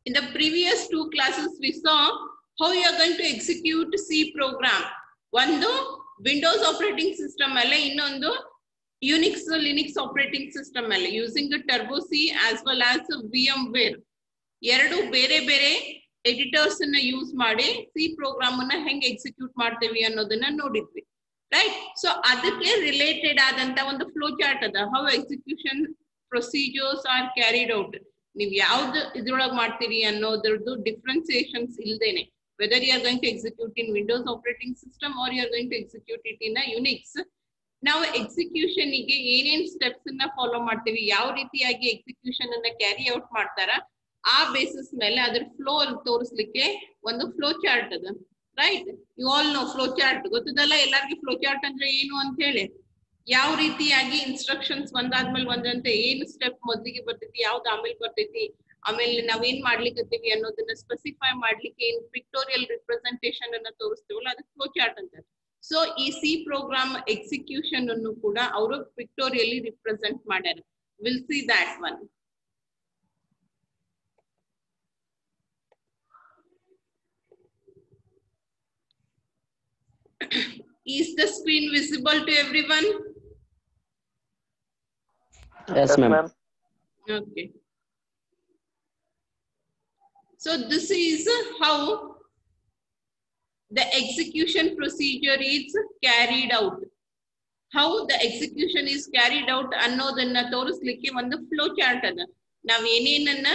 In the previous two classes, we saw how you are going to execute C program. One Windows operating system, ಇನ್ನೊಂದು Unix Linux operating system using the Turbo C as well as VMware. ಎರಡು ಬೇರೆ ಬೇರೆ editors ಅನ್ನ use ಮಾಡಿ C program ಅನ್ನ ಹೆಂಗ್ execute ಮಾಡ್ತೇವಿ ಅನ್ನೋದನ್ನ ನೋಡಿದ್ವಿ, ರೈಟ್? ಸೊ ಅದಕ್ಕೆ ರಿಲೇಟೆಡ್ ಆದಂತ ಒಂದು ಫ್ಲೋ ಚಾರ್ಟ್ ಅದ, how execution procedures are carried out. ನೀವ್ ಯಾವ್ದು ಇದ್ರೊಳಗೆ ಮಾಡ್ತೀರಿ ಅನ್ನೋದ್ರದ್ದು ಡಿಫ್ರೆನ್ಸಿಯೇಷನ್ಸ್ ಇಲ್ದೇನೆ, whether you are going to execute in Windows operating system or you are going to execute it in Unix. ನಾವು ಎಕ್ಸಿಕ್ಯೂಷನ್ ಗೆ ಏನೇನ್ ಸ್ಟೆಪ್ಸ್ ಅನ್ನ ಫಾಲೋ ಮಾಡ್ತೀವಿ, ಯಾವ ರೀತಿಯಾಗಿ ಎಕ್ಸಿಕ್ಯೂಷನ್ ಅನ್ನ ಕ್ಯಾರಿ ಔಟ್ ಮಾಡ್ತಾರ, ಆ ಬೇಸಿಸ್ ಮೇಲೆ ಅದ್ರ ಫ್ಲೋ ತೋರಿಸ್ಲಿಕ್ಕೆ ಒಂದು ಫ್ಲೋ ಚಾರ್ಟ್ ಅದ, right? You all know flow chart, ಗೊತ್ತದಲ್ಲ ಎಲ್ಲರಿಗೂ ಫ್ಲೋ ಚಾರ್ಟ್ ಅಂದ್ರೆ ಏನು ಅಂತ ಹೇಳಿ. ಯಾವ ರೀತಿಯಾಗಿ ಇನ್ಸ್ಟ್ರಕ್ಷನ್ಸ್ ಒಂದಾದ್ಮೇಲೆ ಒಂದಂತೆ ಏನು ಸ್ಟೆಪ್ ಮೊದಲಿಗೆ ಬರ್ತೈತಿ, ಯಾವ್ದು ಆಮೇಲೆ ಬರ್ತೈತಿ, ಆಮೇಲೆ ನಾವೇನ್ ಮಾಡ್ಲಿಕ್ಕತ್ತೀವಿ ಅನ್ನೋದನ್ನ ಸ್ಪೆಸಿಫೈ ಮಾಡ್ಲಿಕ್ಕೆ ಏನ್ ಪಿಕ್ಟೋರಿಯಲ್ ರಿಪ್ರೆಸೆಂಟೇಷನ್ ಅನ್ನ ತೋರಿಸ್ತೀವಲ್ಲ ಅದಕ್ಕೆ ಫ್ಲೋ ಚಾರ್ಟ್ ಅಂತ. ಸೊ ಈ ಸಿ ಪ್ರೋಗ್ರಾಮ್ ಎಕ್ಸಿಕ್ಯೂಷನ್ ಅನ್ನು ಕೂಡ ಅವರು ಪಿಕ್ಟೋರಿಯಲಿ ರಿಪ್ರೆಸೆಂಟ್ ಮಾಡ್ಯಾರ. Will see that one. Is the screen visible to everyone? Yes, ma'am. Okay. So this is how the execution procedure is carried out. How the execution is carried out ಅನ್ನೋದನ್ನ ತೋರಿಸ್ಲಿಕ್ಕೆ ಒಂದು flow chart ಅದ. ನಾವ್ ಏನೇನನ್ನ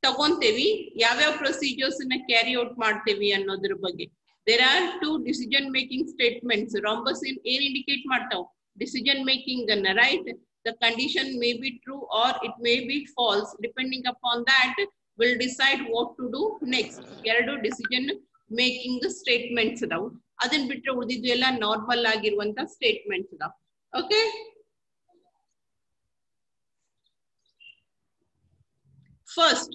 ತಗೊಂತೇವಿ, ಯಾವ್ಯಾವ procedures ಅನ್ನ carry out ಮಾಡ್ತೇವಿ ಅನ್ನೋದ್ರ ಬಗ್ಗೆ. There are two decision making statements. Rhombus in ಏನ್ indicate ಮಾಡ್ತಾವ್? Decision making ಅನ್ನ, right? The condition may be true or it may be false. Depending upon that, will decide what to do next. ಎರಡು decision making statements ಅದಾವ್. ಅದನ್ನ ಬಿಟ್ರೆ ಉಳಿದಿದ್ದು ಎಲ್ಲ normal ಆಗಿರುವಂತ ಸ್ಟೇಟ್ಮೆಂಟ್ಸ್ ಅದಾವ್. Okay? First,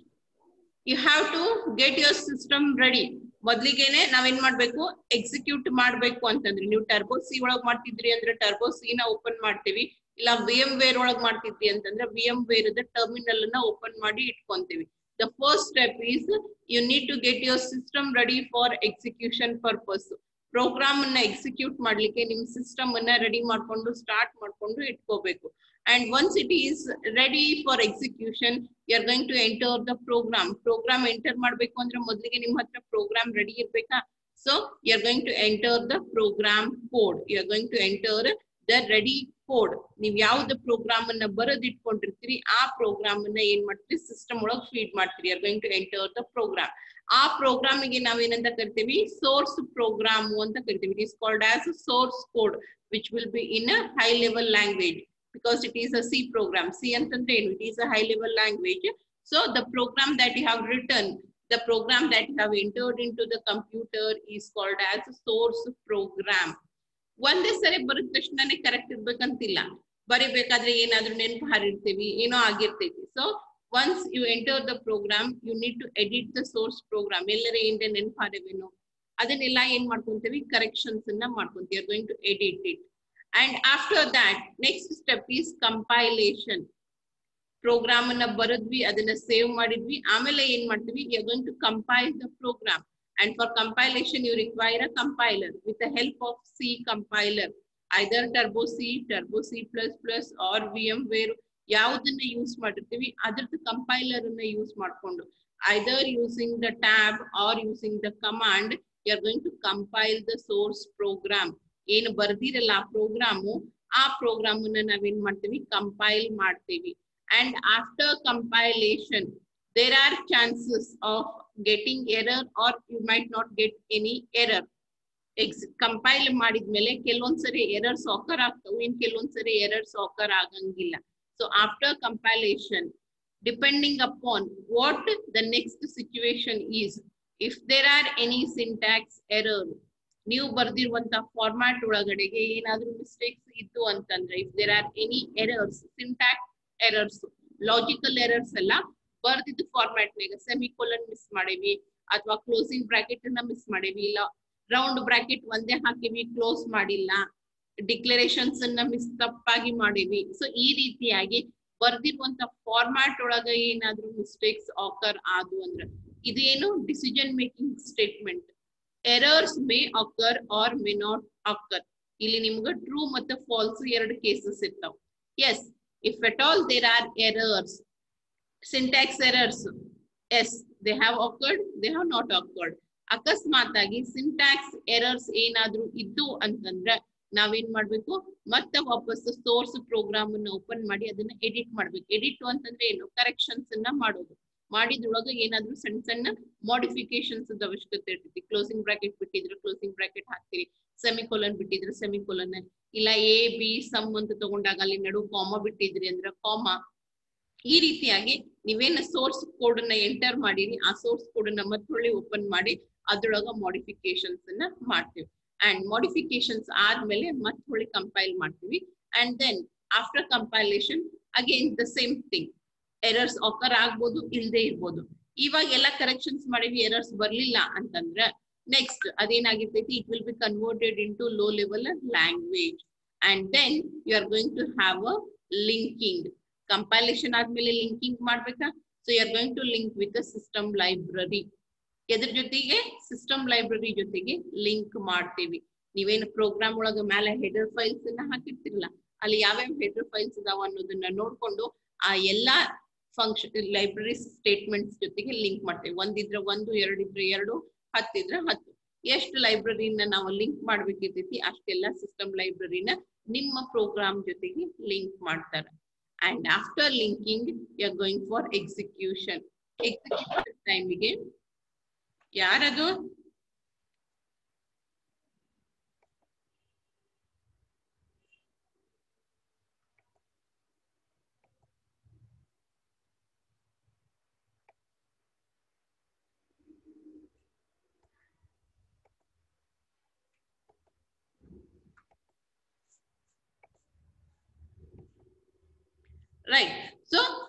you have to get your system ready. ಮೊದ್ಲಿಗೆನೆ ನಾವೇನ್ ಮಾಡ್ಬೇಕು, ಎಕ್ಸಿಕ್ಯೂಟ್ ಮಾಡ್ಬೇಕು ಅಂತಂದ್ರೆ, ನೀವು ಟರ್ಬೋ ಸಿ ಒಳಗ್ ಮಾಡ್ತಿದ್ರಿ ಅಂದ್ರೆ ಟರ್ಬೋ ಸಿ ನ ಓಪನ್ ಮಾಡ್ತೀವಿ, ಇಲ್ಲ ವಿಎಂ ವೇರ್ ಒಳಗ್ ಮಾಡ್ತಿದ್ವಿ ಅಂತಂದ್ರೆ ವಿಎಂ ವೇರ್ ಟರ್ಮಿನಲ್ ಅನ್ನ ಓಪನ್ ಮಾಡಿ ಇಟ್ಕೊಂತೀವಿ. The first step is you need to get your system ready for execution purpose. Program ಅನ್ನ ಎಕ್ಸಿಕ್ಯೂಟ್ ಮಾಡ್ಲಿಕ್ಕೆ ನಿಮ್ ಸಿಸ್ಟಮ್ ಅನ್ನ ರೆಡಿ ಮಾಡ್ಕೊಂಡು ಸ್ಟಾರ್ಟ್ ಮಾಡ್ಕೊಂಡು ಇಟ್ಕೋಬೇಕು. And once it is ready for execution, you are going to enter the program. Program enter ಮಾಡ್ಬೇಕು ಅಂದ್ರೆ ಮೊದಲಿಗೆ ನಿಮ್ಮ ಹತ್ರ program ready ಇರ್ಬೇಕಾ? So you are going to enter the program code. You are going to enter the ready code. ನೀವು ಯಾವ್ದು program ಅನ್ನ ಬರೆದು ಇಟ್ಕೊಂಡಿರ್ತೀರಿ ಆ ಪ್ರೋಗ್ರಾಮ್ ಅನ್ನ ಏನ್ ಮಾಡ್ತೀರಿ, ಸಿಸ್ಟಮ್ ಒಳಗೆ ಫೀಡ್ ಮಾಡ್ತೀರಿ. You are going to enter the program. ಆ ಪ್ರೋಗ್ರಾಮ್ ಗೆ ನಾವೇನಂತ ಕರಿತೀವಿ, ಸೋರ್ಸ್ ಪ್ರೋಗ್ರಾಮ್ ಅಂತ ಕರಿತೀವಿ. It is called as source code, which will be in a high level language. Because it is a C program. C antandre enu, it is a high level language. So the program that you have written, the program that you have entered into the computer is called as source program. ಒಂದೇ ಸರಿ ಬರೆದ ತಕ್ಷಣನೇ correct ಇರ್ಬೇಕಂತಿಲ್ಲ, ಬರಿಬೇಕಾದ್ರೆ ಏನಾದ್ರೂ ನೆನಪು ಹಾರಿರ್ತೀವಿ, ಏನೋ ಆಗಿರ್ತೈತಿ. So once you enter the program, you need to edit the source program. ಎಲ್ಲರ ಏನ್ರೆ ನೆನಪು ಹಾರಿವೇನೋ ಅದನ್ನೆಲ್ಲ ಏನ್ ಮಾಡ್ಕೊಂತೀವಿ, ಕರೆಕ್ಷನ್ಸ್ ಅನ್ನ ಮಾಡ್ಕೊಂತೀವಿ. You are going to edit it. And after that, next step is compilation. Program ಅನ್ನ ಬರೆದ್ವಿ, ಅದನ್ನ ಸೇವ್ ಮಾಡಿದ್ವಿ, ಆಮೇಲೆ ಏನ್ ಮಾಡ್ತೀವಿ, you are going to compile the program. And for compilation, you require a compiler. With the help of C compiler, either Turbo C, Turbo C++, or VMware, ಯಾವ್ದನ್ನ use ಮಾಡಿರ್ತೀವಿ ಅದ್ರದ್ದು compiler ಅನ್ನ ಯೂಸ್ ಮಾಡ್ಕೊಂಡು, either using the tab or using the command, you are going to compile the source program. ಏನು ಬರ್ದಿರಲ್ಲ ಆ programme, ಆ program ಅನ್ನ ನಾವೇನ್ ಮಾಡ್ತೀವಿ, ಕಂಪೈಲ್ ಮಾಡ್ತೀವಿ. And after compilation, there are chances of getting error or you might not get any error. Compile ಮಾಡಿದ್ಮೇಲೆ ಕೆಲವೊಂದ್ಸರಿ errors ಆಕರ್ ಆಗ್ತವೆ, ಇನ್ ಕೆಲವೊಂದ್ಸರಿ errors ಆಕರ್ ಆಗಂಗಿಲ್ಲ. So after compilation, depending upon what the next situation is, if there are any syntax error, ನೀವು ಬರ್ದಿರುವಂತ format ಒಳಗಡೆಗೆ ಏನಾದ್ರೂ mistakes ಇತ್ತು ಅಂತಂದ್ರೆ, if there are any errors, syntax errors, logical errors ಎಲ್ಲ ಬರ್ದಿದ್ದು ಫಾರ್ಮ್ಯಾಟ್ ನಾಗ ಸೆಮಿಕೋಲನ್ ಮಿಸ್ ಮಾಡೇವಿ, ಅಥವಾ ಕ್ಲೋಸಿಂಗ್ ಬ್ರಾಕೆಟ್ ಅನ್ನ ಮಿಸ್ ಮಾಡೇವಿ, ಇಲ್ಲ ರೌಂಡ್ ಬ್ರಾಕೆಟ್ ಒಂದೇ ಹಾಕಿವಿ ಕ್ಲೋಸ್ ಮಾಡಿಲ್ಲ, ಡಿಕ್ಲರೇಷನ್ಸ್ ಅನ್ನ ಮಿಸ್ ತಪ್ಪಾಗಿ ಮಾಡೇವಿ. ಸೊ ಈ ರೀತಿಯಾಗಿ ಬರ್ದಿರುವಂತ ಫಾರ್ಮ್ಯಾಟ್ ಒಳಗ ಏನಾದ್ರೂ ಮಿಸ್ಟೇಕ್ಸ್ ಆಕರ್ ಆದ್ವು ಅಂದ್ರೆ, ಇದು ಏನು decision making statement. Errors may occur or may not occur. ಇಲ್ಲಿ ನಿಮ್ಗೆ ಟ್ರೂ ಮತ್ತೆ ಫಾಲ್ಸ್ ಎರಡು ಕೇಸಸ್ ಇರ್ತಾವ. Yes, if at all there are errors, syntax errors, yes they have occurred, they have not occurred. ಅಕಸ್ಮಾತ್ ಆಗಿ ಸಿಂಟ್ಯಾಕ್ಸ್ ಎರರ್ಸ್ ಏನಾದ್ರೂ ಇದ್ದು ಅಂತಂದ್ರೆ ನಾವೇನ್ ಮಾಡ್ಬೇಕು, ಮತ್ತೆ ವಾಪಸ್ ಸೋರ್ಸ್ ಪ್ರೋಗ್ರಾಮ್ ಅನ್ನ ಓಪನ್ ಮಾಡಿ ಅದನ್ನ ಎಡಿಟ್ ಮಾಡ್ಬೇಕು. ಎಡಿಟ್ ಅಂತಂದ್ರೆ ಏನು, ಕರೆಕ್ಷನ್ಸ್ ಅನ್ನ ಮಾಡೋದು. ಮಾಡಿದ್ರೊಳಗೆ ಏನಾದ್ರೂ ಸಣ್ಣ ಸಣ್ಣ ಮಾಡಿಫಿಕೇಶನ್ಸ್ ಅವಶ್ಯಕತೆ ಇರ್ತೈತಿ. ಕ್ಲೋಸಿಂಗ್ ಬ್ರಾಕೆಟ್ ಬಿಟ್ಟಿದ್ರೆ ಕ್ಲೋಸಿಂಗ್ ಬ್ರಾಕೆಟ್ ಹಾಕ್ತೀರಿ, ಸೆಮಿಕೋಲನ್ ಬಿಟ್ಟಿದ್ರೆ ಸೆಮಿಕೋಲನ್, ಇಲ್ಲ ಎ ಬಿ ಸಮ್ ಅಂತ ತಗೊಂಡಾಗ ಅಲ್ಲಿ ನಡು ಕಾಮಾ ಬಿಟ್ಟಿದ್ರಿ ಅಂದ್ರೆ ಕಾಮಾ. ಈ ರೀತಿಯಾಗಿ ನೀವೇನ ಸೋರ್ಸ್ ಕೋಡ್ ಅನ್ನ ಎಂಟರ್ ಮಾಡಿರಿ, ಆ ಸೋರ್ಸ್ ಕೋಡ್ ಅನ್ನ ಮತ್ತೊಳ್ಳಿ ಓಪನ್ ಮಾಡಿ ಅದ್ರೊಳಗ ಮಾಡಿಫಿಕೇಶನ್ಸ್ ಅನ್ನ ಮಾಡ್ತೀವಿ. ಅಂಡ್ ಮಾಡಿಫಿಕೇಶನ್ಸ್ ಆದ್ಮೇಲೆ ಮತ್ತೊಳ್ಳಿ ಕಂಪೈಲ್ ಮಾಡ್ತೀವಿ. And then after compilation again the same thing, errors occur ಆಗ್ಬೋದು, ಇಲ್ದೇ ಇರ್ಬೋದು. ಇವಾಗ ಎಲ್ಲ ಕರೆಕ್ಷನ್ಸ್ ಮಾಡಿವಿ, ಎರರ್ಸ್ ಬರ್ಲಿಲ್ಲ ಅಂತಂದ್ರೆ ನೆಕ್ಸ್ಟ್ ಅದೇನಾಗಿರ್ತೈತಿ, it will be converted into low level language. And then you are going to have a linking. Compilation ಆದ್ಮೇಲೆ ಲಿಂಕಿಂಗ್ ಮಾಡ್ಬೇಕಾ, so you are going to link with system library. ಎದ್ರ ಜೊತೆಗೆ, system library ಜೊತೆಗೆ link ಮಾಡ್ತೀವಿ. ನೀವೇನು program ಒಳಗ ಮೇಲೆ header files ಅನ್ನ ಹಾಕಿರ್ತಿರಲ್ಲ, ಅಲ್ಲಿ ಯಾವ್ಯಾವ ಹೆಡರ್ ಫೈಲ್ಸ್ ಇದಾವ ಅನ್ನೋದನ್ನ ನೋಡ್ಕೊಂಡು ಆ ಎಲ್ಲಾ ಫಂಕ್ಷನ್ ಲೈಬ್ರರಿ ಸ್ಟೇಟ್ಮೆಂಟ್ಸ್ ಜೊತೆಗೆ ಲಿಂಕ್ ಮಾಡ್ತೇವೆ. ಒಂದಿದ್ರೆ ಒಂದು, ಎರಡಿದ್ರೆ ಎರಡು, ಹತ್ತಿದ್ರೆ ಹತ್ತು. ಎಷ್ಟು ಲೈಬ್ರರಿನ ನಾವು ಲಿಂಕ್ ಮಾಡ್ಬೇಕಿರ್ತೈತಿ ಅಷ್ಟೆಲ್ಲ ಸಿಸ್ಟಮ್ ಲೈಬ್ರರಿನ ನಿಮ್ಮ ಪ್ರೋಗ್ರಾಮ್ ಜೊತೆಗೆ ಲಿಂಕ್ ಮಾಡ್ತಾರೆ. And after linking you are going for execution. Execution ಟೈಮಿಗೆ ಯಾರದು right? So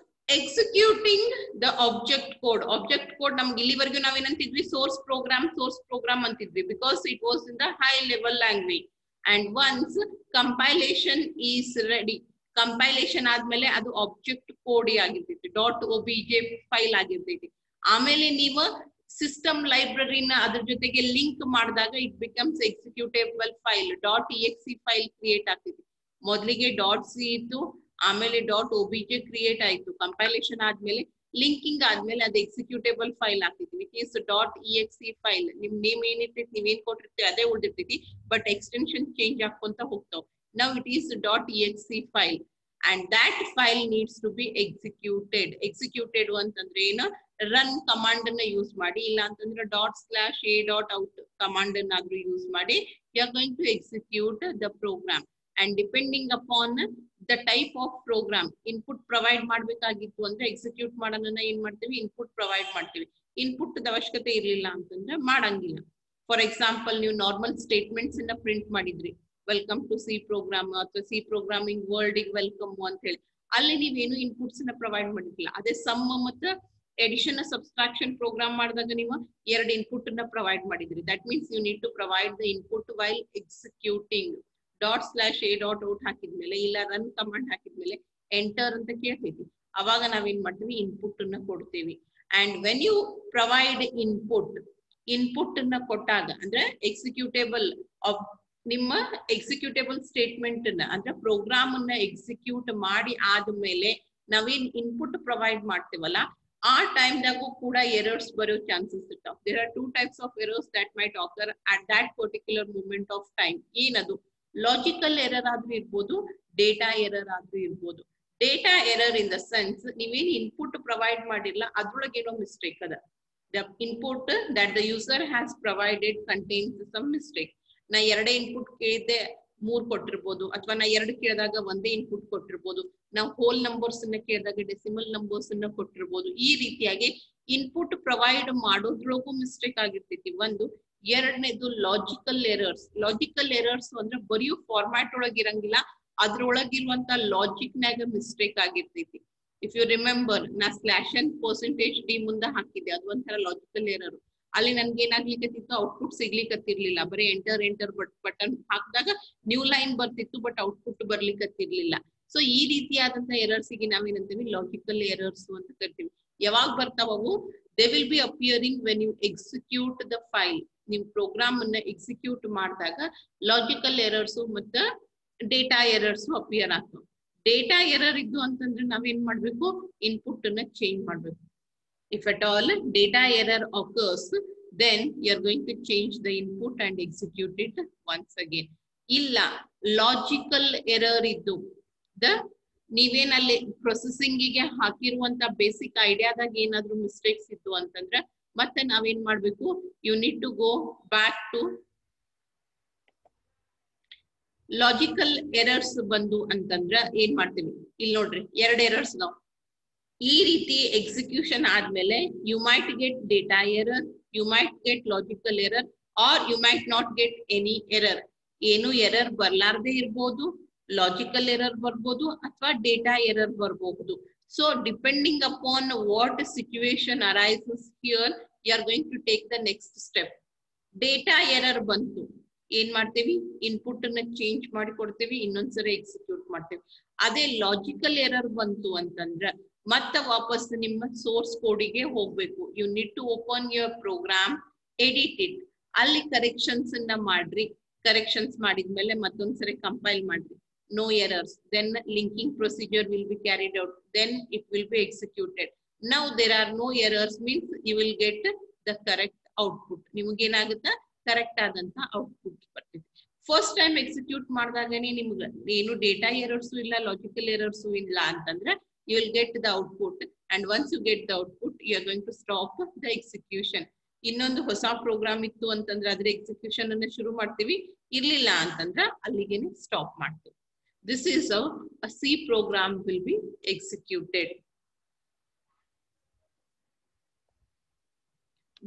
executing the object code. Object code ನಮ್ಗೆ ಇಲ್ಲಿವರೆಗೂ ನಾವೇನಂತಿದ್ವಿ, source program ಅಂತಿದ್ವಿ, because it was in the high level language. And once compilation is ready, compilation ಆದ್ಮೇಲೆ ಅದು object code ಆಗಿರ್ತೈತಿ, .obj file ಆಗಿರ್ತೈತಿ. ಆಮೇಲೆ ನೀವು ಸಿಸ್ಟಮ್ ಲೈಬ್ರರಿನ ಅದ್ರ ಜೊತೆಗೆ ಲಿಂಕ್ ಮಾಡಿದಾಗ it becomes executable file, .exe file create ಆಗ್ತೈತಿ. ಮೊದಲಿಗೆ .c ಇತ್ತು, ಆಮೇಲೆ .obj ಕ್ರಿಯೇಟ್ ಆಯ್ತು. ಕಂಪೈಲೇಷನ್ ಆದ್ಮೇಲೆ ಲಿಂಕಿಂಗ್ ಆದ್ಮೇಲೆ ಅದು ಎಕ್ಸಿಕ್ಯೂಟೇಬಲ್ ಫೈಲ್ ಆಗ್ತೈತಿ, ವಿಚ್ ಇಸ್ .exe ಫೈಲ್. ನಿಮ್ ನೇಮ್ ಏನಿರ್ತೈತಿ, ನೀವೇನ್ ಕೊಟ್ಟಿರ್ತೀವಿ ಅದೇ ಉಳಿದಿರ್ತೈತಿ, ಬಟ್ ಎಕ್ಸ್ಟೆನ್ಷನ್ ಚೇಂಜ್ ಆಗ್ಕೊಂತ ಹೋಗ್ತಾವ. Now it is .exe file and that file needs to be executed. Executed ಅಂತಂದ್ರೆ ಏನು, ರನ್ ಕಮಾಂಡ್ ಅನ್ನ ಯೂಸ್ ಮಾಡಿ, ಇಲ್ಲ ಅಂತಂದ್ರೆ ./a.out ಕಮಾಂಡ್ ಅನ್ನಾದ್ರೂ ಯೂಸ್ ಮಾಡಿ you are going to execute the program. And depending upon the type of program, input provide ಮಾಡ್ಬೇಕಾಗಿತ್ತು ಅಂದ್ರೆ execute ಮಾಡೋಣ ಏನ್ ಮಾಡ್ತೀವಿ, ಇನ್ಪುಟ್ ಪ್ರೊವೈಡ್ ಮಾಡ್ತೀವಿ. ಇನ್ಪುಟ್ ಅವಶ್ಯಕತೆ ಇರ್ಲಿಲ್ಲ ಅಂತಂದ್ರೆ ಮಾಡಂಗಿಲ್ಲ. ಫಾರ್ ಎಕ್ಸಾಂಪಲ್, ನೀವು ನಾರ್ಮಲ್ ಸ್ಟೇಟ್ಮೆಂಟ್ಸ್ ಅನ್ನ ಪ್ರಿಂಟ್ ಮಾಡಿದ್ರಿ, ವೆಲ್ಕಮ್ ಟು ಸಿ ಪ್ರೋಗ್ರಾಮ್ ಅಥವಾ ಸಿ ಪ್ರೋಗ್ರಾಮಿಂಗ್ ವರ್ಲ್ಡ್ ವೆಲ್ಕಮ್ ಅಂತ ಹೇಳಿ, ಅಲ್ಲಿ ನೀವೇನು ಇನ್ಪುಟ್ಸ್ ನ ಪ್ರೊವೈಡ್ ಮಾಡಿರ್ಲಿಲ್ಲ. ಅದೇ ಸಮ್ ಮತ್ತು ಎಡಿಷನ್ ಸಬ್ಸ್ಟ್ರಾಕ್ಷನ್ ಪ್ರೋಗ್ರಾಮ್ ಮಾಡಿದಾಗ ನೀವು ಎರಡು ಇನ್ಪುಟ್ ನ ಪ್ರೊವೈಡ್ ಮಾಡಿದ್ರಿ. That means you need to provide the input while executing. ./a.out ಹಾಕಿದ್ಮೇಲೆ ಇಲ್ಲ ರನ್ ಕಮಾಂಡ್ ಹಾಕಿದ್ಮೇಲೆ ಎಂಟರ್ ಅಂತ ಕೇಳ್ತೈತಿ, ಅವಾಗ ನಾವೇನ್ ಮಾಡ್ತೀವಿ, ಇನ್ಪುಟ್ ಅನ್ನ ಕೊಡ್ತೀವಿ. And when you provide input ಅನ್ನ ಕೊಟ್ಟಾಗ ಅಂದ್ರೆ ಎಕ್ಸಿಕ್ಯೂಟೇಬಲ್ ನಿಮ್ಮ ಎಕ್ಸಿಕ್ಯೂಟೇಬಲ್ ಸ್ಟೇಟ್ಮೆಂಟ್ ಅನ್ನ ಅಂದ್ರೆ ಪ್ರೋಗ್ರಾಮ್ ಅನ್ನ ಎಕ್ಸಿಕ್ಯೂಟ್ ಮಾಡಿ ಆದ್ಮೇಲೆ ನಾವೇನ್ ಇನ್ಪುಟ್ ಪ್ರೊವೈಡ್ ಮಾಡ್ತೀವಲ್ಲ, ಆ ಟೈಮ್ದಾಗೂ ಕೂಡ ಎರರ್ಸ್ ಬರೋ ಚಾನ್ಸಸ್ ಇರ್ತಾವ. There are 2 types of errors that might occur at that particular moment of time. ಏನದು, ಲಾಜಿಕಲ್ ಎರರ್ ಆದ್ರೂ ಇರ್ಬೋದು, ಡೇಟಾ ಎರರ್ ಆದ್ರೂ ಇರ್ಬೋದು. Data error in the sense, ನೀವೇನು ಇನ್ಪುಟ್ ಪ್ರೊವೈಡ್ ಮಾಡಿಲ್ಲ ಅದ್ರೊಳಗೆ ಏನೋ ಮಿಸ್ಟೇಕ್ ಅದ. The input that the user has provided contains some mistake. ನಾ ಎರಡೇ ಇನ್ಪುಟ್ ಕೇಳಿದೆ 3 ಕೊಟ್ಟಿರ್ಬೋದು, ಅಥವಾ ನಾ 2 ಕೇಳಿದಾಗ ಒಂದೇ ಇನ್ಪುಟ್ ಕೊಟ್ಟಿರ್ಬೋದು. ನಾವು ಹೋಲ್ ನಂಬರ್ಸ್ ಅನ್ನ ಕೇಳಿದಾಗ ಡೆಸಿಮಲ್ ನಂಬರ್ಸ್ ಅನ್ನ ಕೊಟ್ಟಿರ್ಬೋದು. ಈ ರೀತಿಯಾಗಿ ಇನ್ಪುಟ್ ಪ್ರೊವೈಡ್ ಮಾಡೋದ್ರೊಳಗೂ ಮಿಸ್ಟೇಕ್ ಆಗಿರ್ತೈತಿ ಒಂದು. ಎರಡನೇದು ಲಾಜಿಕಲ್ ಎರರ್ಸ್. ಲಾಜಿಕಲ್ ಎರರ್ಸ್ ಅಂದ್ರೆ ಬರೆಯೋ ಫಾರ್ಮ್ಯಾಟ್ ಒಳಗೆ ಇರಂಗಿಲ್ಲ, ಅದ್ರೊಳಗಿರುವಂತ ಲಾಜಿಕ್ ನಾಗ ಮಿಸ್ಟೇಕ್ ಆಗಿರ್ತೈತಿ. ಇಫ್ ಯು ರಿಮೆಂಬರ್, ನಾ %d ಮುಂದೆ ಹಾಕಿದ್ದೆ, ಅದು ಒಂಥರ ಲಾಜಿಕಲ್ ಎರರ್. ಅಲ್ಲಿ ನನ್ಗೆ ಏನಾಗ್ಲಿಕ್ಕತ್ತಿತ್ತು, ಔಟ್ಪುಟ್ ಸಿಗ್ಲಿಕ್ಕತ್ತಿರ್ಲಿಲ್ಲ. ಬರೀ ಎಂಟರ್ ಬಟನ್ ಹಾಕಿದಾಗ ನ್ಯೂ ಲೈನ್ ಬರ್ತಿತ್ತು, ಬಟ್ ಔಟ್ಪುಟ್ ಬರ್ಲಿಕ್ಕತ್ತಿರ್ಲಿಲ್ಲ. ಸೊ ಈ ರೀತಿಯಾದಂತ ಎರರ್ಸ್ ಗೆ ನಾವೇನಂತೀವಿ, ಲಾಜಿಕಲ್ ಎರರ್ಸ್ ಅಂತ ಕರಿತೀವಿ. ಯಾವಾಗ ಬರ್ತಾವವು, they will be appearing when you execute the file. ನೀವು ಪ್ರೋಗ್ರಾಮ್ ಅನ್ನ ಎಕ್ಸಿಕ್ಯೂಟ್ ಮಾಡಿದಾಗ ಲಾಜಿಕಲ್ ಎರರ್ಸ್ ಮತ್ತೆ ಡೇಟಾ ಎರರ್ಸ್ ಅಪಿಯರ್ ಆಗ್ತವೆ. ಡೇಟಾ ಎರರ್ ಇದ್ದು ಅಂತಂದ್ರೆ ನಾವೇನ್ ಮಾಡ್ಬೇಕು, ಇನ್ಪುಟ್ ಅನ್ನ ಚೇಂಜ್ ಮಾಡ್ಬೇಕು. If at all data error occurs, then you are going to change the input and execute it once again. Illa logical error iddu the ನೀವೇನಲ್ಲಿ processing ಗೆ ಹಾಕಿರುವಂತ ಬೇಸಿಕ್ ಐಡಿಯಾದಾಗ ಏನಾದ್ರೂ ಮಿಸ್ಟೇಕ್ಸ್ ಇತ್ತು ಅಂತಂದ್ರೆ ಮತ್ತೆ ನಾವೇನ್ ಮಾಡ್ಬೇಕು, you need to go back to logical errors ಬಂದು ಅಂತಂದ್ರ ಏನ್ ಮಾಡ್ತೀವಿ, ಇಲ್ಲಿ ನೋಡ್ರಿ 2 ಎರರ್ಸ್ ನಾವು ಈ ರೀತಿ ಎಕ್ಸಿಕ್ಯೂಷನ್ ಆದ್ಮೇಲೆ you might get data error, you might get logical error, or you might not get any error. ಏನು ಎರರ್ ಬರ್ಲಾರ್ದೆ ಇರ್ಬೋದು, ಲಾಜಿಕಲ್ ಎರರ್ ಬರ್ಬೋದು ಅಥವಾ ಡೇಟಾ ಎರರ್ ಬರ್ಬಹುದು. So depending upon what situation arises here you are going to take the next step. Data error ಬಂತು, ಏನ್ ಮಾಡ್ತೀವಿ, input ಅನ್ನ ಚೇಂಜ್ ಮಾಡಿ ಕೊಡ್ತೀವಿ, ಇನ್ನೊಂದ್ಸರಿ ಎಕ್ಸಿಕ್ಯೂಟ್ ಮಾಡ್ತೀವಿ. ಅದೇ ಲಾಜಿಕಲ್ ಎರರ್ ಬಂತು ಅಂತಂದ್ರ ಮತ್ತೆ ವಾಪಸ್ ನಿಮ್ಮ ಸೋರ್ಸ್ ಕೋಡಿಗೆ ಹೋಗ್ಬೇಕು. You need to open your program, edit it, ಅಲ್ಲಿ ಕರೆಕ್ಷನ್ಸ್ ಅನ್ನ ಮಾಡ್ರಿ. ಕರೆಕ್ಷನ್ಸ್ ಮಾಡಿದ್ಮೇಲೆ ಮತ್ತೊಂದ್ಸರಿ ಕಂಪೈಲ್ ಮಾಡ್ರಿ. No errors, then linking procedure will be carried out, then it will be executed. Now there are no errors means you will get the correct output. ನಿಮಗೆ ಏನಾಗುತ್ತೆ, correct ಆದಂತ output ಬರ್ತದೆ. First time execute ಮಾಡಿದಾಗನೇ ನಿಮ್ಗೆ ಏನು data errors ಇಲ್ಲ, logical errors ಇಲ್ಲ ಅಂತಂದ್ರೆ you will get the output, and once you get the output you are going to stop the execution. ಇನ್ನೊಂದು ಹೊಸ ಪ್ರೋಗ್ರಾಮ್ ಇತ್ತು ಅಂತಂದ್ರೆ ಅದರ ಎಕ್ಸಿಕ್ಯೂಷನ್ ಅನ್ನು ಶುರು ಮಾಡ್ತೀವಿ, ಇರ್ಲಿಲ್ಲ ಅಂತಂದ್ರೆ ಅಲ್ಲಿಗೆನೆ ಸ್ಟಾಪ್ ಮಾಡ್ತೀವಿ. This is how a C program will be executed.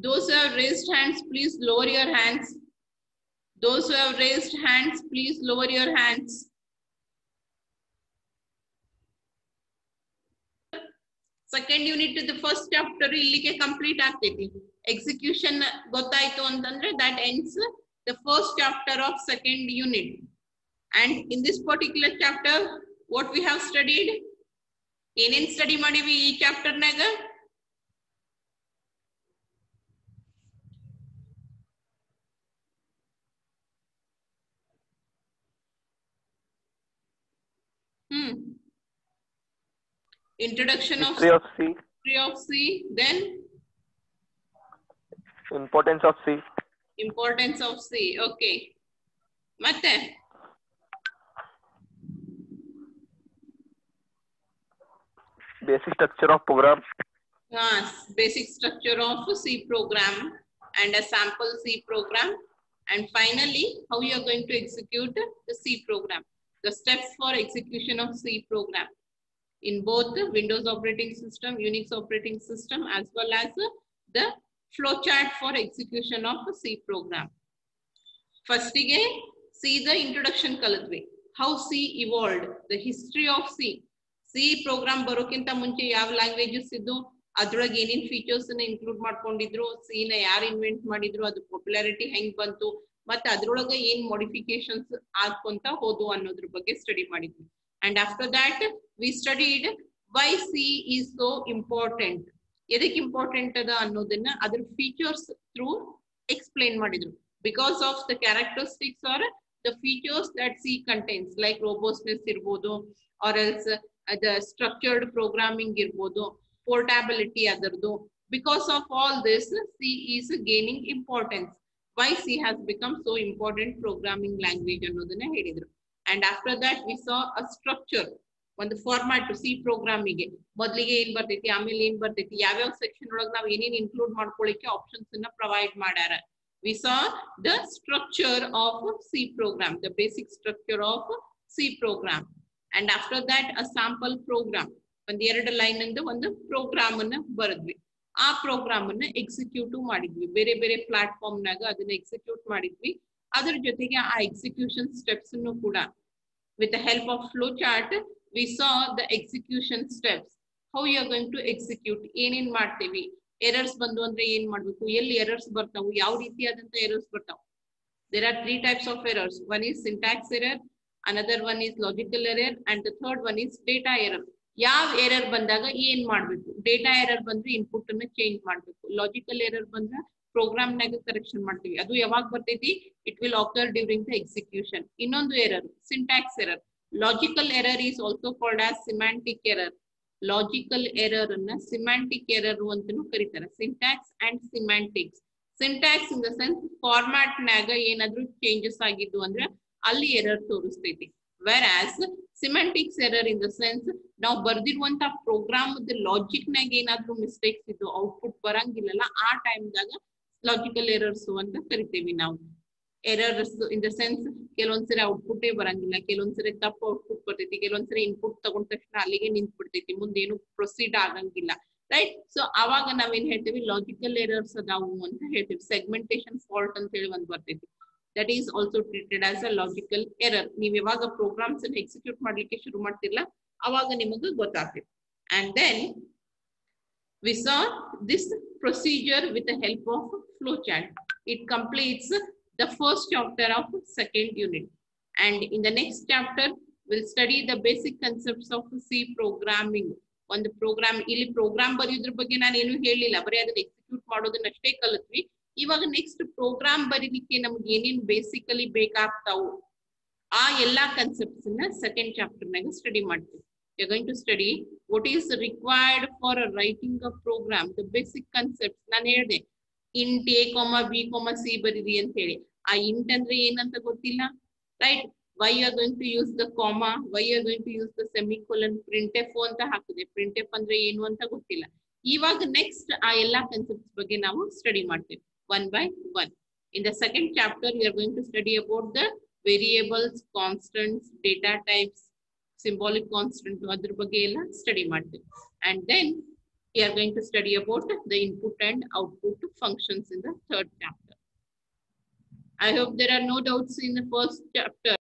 Those who have raised hands, please lower your hands. Those who have raised hands, please lower your hands. Second unit to the first chapter illige complete ಆಗ್ತೈತಿ. Execution ಗೊತ್ತಾಯ್ತು ಅಂತಂದ್ರೆ that ends the first chapter of second unit. And in this particular chapter, what we have studied, ಏನೇನ್ study ಮಾಡಿವಿ ಈ chapter ನಾಗ, introduction of history of C, then importance of C. Importance of C, okay. ಮತ್ತೆ basic structure of program. Basic structure of C program and a sample C program, and finally how you are going to execute the C program. The steps for execution of C program in both the Windows operating system, Unix operating system, as well as the flowchart for execution of a C program. First again, see the introduction kaladvi. How C evolved, the history of C. C program ಬರೋಕ್ಕಿಂತ ಮುಂಚೆ ಯಾವ languages ಇದ್ದು, ಅದ್ರೊಳಗೆ ಏನೇನ್ features ಅನ್ನ include ಮಾಡ್ಕೊಂಡಿದ್ರು, C ನ ಯಾರು ಇನ್ವೆಂಟ್ ಮಾಡಿದ್ರು, ಅದು ಪಾಪ್ಯುಲಾರಿಟಿ ಹೆಂಗ್ ಬಂತು, ಮತ್ತೆ ಅದ್ರೊಳಗೆ ಏನ್ ಮಾಡಿಫಿಕೇಶನ್ಸ್ ಆಗ್ಕೊಂತ ಹೋದು ಅನ್ನೋದ್ರ ಬಗ್ಗೆ ಸ್ಟಡಿ ಮಾಡಿದ್ವಿ. And after that we studied why C is so important, ಎದಕ್ಕೆ ಇಂಪಾರ್ಟೆಂಟ್ ಅದ ಅನ್ನೋದನ್ನ ಅದ್ರ ಫೀಚರ್ಸ್ ಥ್ರೂ ಎಕ್ಸ್ಪ್ಲೈನ್ ಮಾಡಿದ್ರು. Because of the characteristics are the features that C contains, like robustness ಇರ್ಬೋದು, or else the structured programming irbodu, portability adardu. Because of all this, C is gaining importance. Why C has become so important programming language annodana helidru. And after that we saw a structure, one format to C programming ge modlige ಏನು ಬರ್ತೈತಿ, ಆಮೇಲೆ ಏನು ಬರ್ತೈತಿ, ಯಾವ್ಯಾವ section ಒಳಗೆ ನಾವು ಏನೇನು include ಮಾಡ್ಕೊಳ್ಳಿಕ್ಕೆ ಆಪ್ಷನ್ಸ್ ಅನ್ನ ಪ್ರೊವೈಡ್ ಮಾಡ್ಯಾರ. We saw the structure of C program, the basic structure of C program. And after that a sample program, ಒಂದು 2 ಲೈನ್ ಅಂದ ಒಂದು ಪ್ರೋಗ್ರಾಮ್ ಅನ್ನ ಬರೆದ್ವಿ. ಆ ಪ್ರೋಗ್ರಾಮ್ ಅನ್ನ ಎಕ್ಸಿಕ್ಯೂಟ್ ಮಾಡಿದ್ವಿ, ಬೇರೆ ಬೇರೆ ಪ್ಲಾಟ್ಫಾರ್ಮ್ ನಾಗ ಅದನ್ನ ಎಕ್ಸಿಕ್ಯೂಟ್ ಮಾಡಿದ್ವಿ. ಅದರ ಜೊತೆಗೆ ಆ ಎಕ್ಸಿಕ್ಯೂಷನ್ ಸ್ಟೆಪ್ಸ್ ಅನ್ನು ಕೂಡ with the help of flow chart we saw the execution steps, how you are going to execute, ಏನೇನ್ ಮಾಡ್ತೀವಿ, ಎರರ್ಸ್ ಬಂದು ಅಂದ್ರೆ ಏನ್ ಮಾಡ್ಬೇಕು, ಎಲ್ಲಿ ಎರರ್ಸ್ ಬರ್ತಾವು, ಯಾವ ರೀತಿಯಾದಂತ ಎರರ್ಸ್ ಬರ್ತಾವು. There are 3 types of errors. One is syntax error, another one is logical error, and the third one is data error. ಯಾವ ಎರರ್ ಬಂದಾಗ ಏನ್ ಮಾಡ್ಬೇಕು, ಡೇಟಾ ಎರರ್ ಬಂದ್ರೆ ಇನ್ಪುಟ್ ಅನ್ನ ಚೇಂಜ್ ಮಾಡ್ಬೇಕು, ಲಾಜಿಕಲ್ ಎರರ್ ಬಂದ್ರೆ ಪ್ರೋಗ್ರಾಮ್ ನಾಗ ಕರೆಕ್ಷನ್ ಮಾಡ್ತೀವಿ. ಅದು ಯಾವಾಗ ಬರ್ತೈತಿ, it will occur during the execution. ಇನ್ನೊಂದು error syntax error. Logical error is also called as semantic error. Logical error ಅನ್ನ ಸಿಮ್ಯಾಂಟಿಕ್ ಎರರ್ ಅಂತಾನೂ ಕರೀತಾರೆ. Syntax and semantics. Syntax in the sense format ನಾಗ ಏನಾದ್ರೂ ಚೇಂಜಸ್ ಆಗಿದ್ದು ಅಂದ್ರೆ ಅಲ್ಲಿ ಎರರ್ ತೋರಿಸ್ತೈತಿ. whereas semantics error in the sense ನಾವು ಬರ್ದಿರುವಂತ ಪ್ರೋಗ್ರಾಮ್ ಲಾಜಿಕ್ ನಾಗ ಏನಾದ್ರೂ ಮಿಸ್ಟೇಕ್ಸ್ ಇದ್ದು ಔಟ್ಪುಟ್ ಬರಂಗಿಲ್ಲಲ್ಲ, ಆ ಟೈಮ್ದಾಗ ಲಾಜಿಕಲ್ ಎರರ್ಸ್ ಅಂತ ಕರಿತೀವಿ ನಾವು. ಎರರ್ಸ್ ಇನ್ ದ ಸೆನ್ಸ್ ಕೆಲವೊಂದ್ಸರಿ ಔಟ್ಪುಟ್ ಬರಂಗಿಲ್ಲ, ಕೆಲವೊಂದ್ಸರಿ ತಪ್ಪು ಔಟ್ಪುಟ್ ಬರ್ತೈತಿ, ಕೆಲವೊಂದ್ಸರಿ ಇನ್ಪುಟ್ ತಗೊಂಡ ತಕ್ಷಣ ಅಲ್ಲಿಗೆ ನಿಂತ್ ಬಿಡ್ತೈತಿ, ಮುಂದೇನು ಪ್ರೊಸೀಡ್ ಆಗಂಗಿಲ್ಲ, ರೈಟ್. ಸೊ ಅವಾಗ ನಾವೇನ್ ಹೇಳ್ತೀವಿ, ಲಾಜಿಕಲ್ ಎರರ್ಸ್ ಅದಾವು ಅಂತ ಹೇಳ್ತೀವಿ. ಸೆಗ್ಮೆಂಟೇಶನ್ ಫಾಲ್ಟ್ ಅಂತ ಹೇಳಿ ಒಂದ್ ಬರ್ತೈತಿ. that is also treated as a logical error. ನೀವು ಯಾವಾಗ ಪ್ರೋಗ್ರಾಮ್ಸ್ ಅನ್ನು ಎಕ್ಸಿಕ್ಯೂಟ್ ಮಾಡ್ಲಿಕ್ಕೆ ಶುರು ಮಾಡ್ತಿರಲ್ಲ ಅವಾಗ ನಿಮಗೆ ಗೊತ್ತಾಗ್ತದೆ. And then we saw this procedure with the help of flowchart. It completes the first chapter of second unit, and in the next chapter we'll study the basic concepts of C programming. ಒಂದು program, ಇಲ್ಲಿ program ಬರೆಯೋದ್ರ ಬಗ್ಗೆ ನಾನು ಏನು ಹೇಳಿಲ್ಲ, ಬರೀ ಅದನ್ನ execute ಮಾಡೋದನ್ನ ಅಷ್ಟೇ ಕಲಿತ್ವಿ. ಇವಾಗ ನೆಕ್ಸ್ಟ್ ಪ್ರೋಗ್ರಾಮ್ ಬರೀಲಿಕ್ಕೆ ನಮ್ಗೆ ಏನೇನು ಬೇಸಿಕಲಿ ಬೇಕಾಗ್ತಾವು ಆ ಎಲ್ಲಾ ಕಾನ್ಸೆಪ್ಟ್ಸ್ ನ ಸೆಕೆಂಡ್ ಚಾಪ್ಟರ್ ನಾಗ ಸ್ಟಡಿ ಮಾಡ್ತೀವಿ. You are going to study what is required for writing a program, the basic concepts. ನಾನು ಹೇಳಿದೆ int A comma B comma C ಬರೀರಿ ಅಂತ ಹೇಳಿ. ಆ ಇಂಟ್ ಅಂದ್ರೆ ಏನಂತ ಗೊತ್ತಿಲ್ಲ, right. why you are going to use the comma, why you are going to use the semicolon, printf ಅಂತ ಹಾಕಿದೆ, printf ಅಂದ್ರೆ ಏನು ಅಂತ ಗೊತ್ತಿಲ್ಲ. ಇವಾಗ ನೆಕ್ಸ್ಟ್ ಆ ಎಲ್ಲಾ ಕಾನ್ಸೆಪ್ಟ್ಸ್ ಬಗ್ಗೆ ನಾವು ಸ್ಟಡಿ ಮಾಡ್ತೇವೆ one by one. In the second chapter, we are going to study about the variables, constants, data types, symbolic constant, adr ಬಗ್ಗೆ ಎಲ್ಲ ಸ್ಟಡಿ ಮಾಡ್ತೇವೆ. And then we are going to study about the input and output functions in the third chapter. I hope there are no doubts in the first chapter.